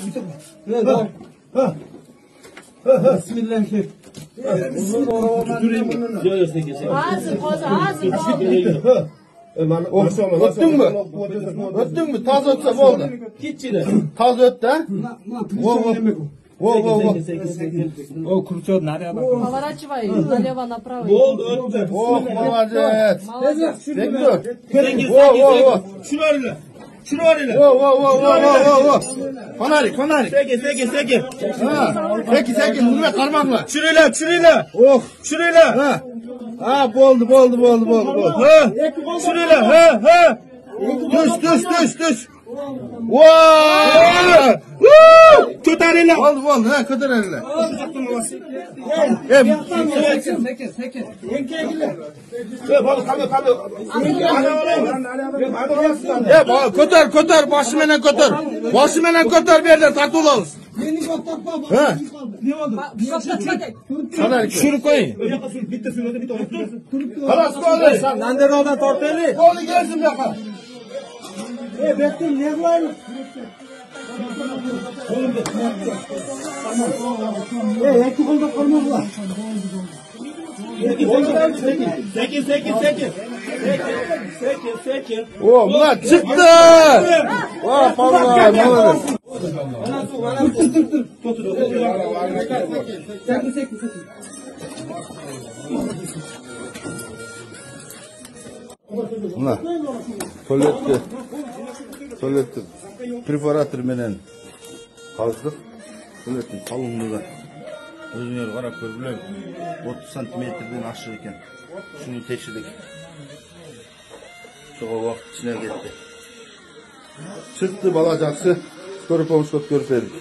Bismillahirrahmanirrahim. Öttün mü? Öttün mü? Taz ötse oldu. Taz öttü ha? О, круче от наряда. Поворачивай налево, направо. Oh, молодец. Şunu arayla. Фонарик. Seke. Peki, bunu karmakla. Şurayla. Oh, Şurayla. ha, oldu. Ha. Şurayla. Ha. Düş. Vay! Tut arayla. Oldu, ha, kadar elle. Kotar, başımene kotar bir yerden tartılağız. Ha? Şunu koy. Halas koy sen. Nanden oradan torteli. Koy gelsin bir yakar. Bekle ne var? Ekip oldu kalmazlar. Sekin. Oh, bunlar çıktı. Vah, vallahi ne olur. Bunlar tuvaletli perforatör menen kazdık. Tuvaletin kalınlığı özüңөр karap көргүлө 30 santimetrden aşağı eкен. Şunu tekşirdik. Çoğu vakit içine gitti. Çıktı balacaksı. Görüp olmuş görüp verdik.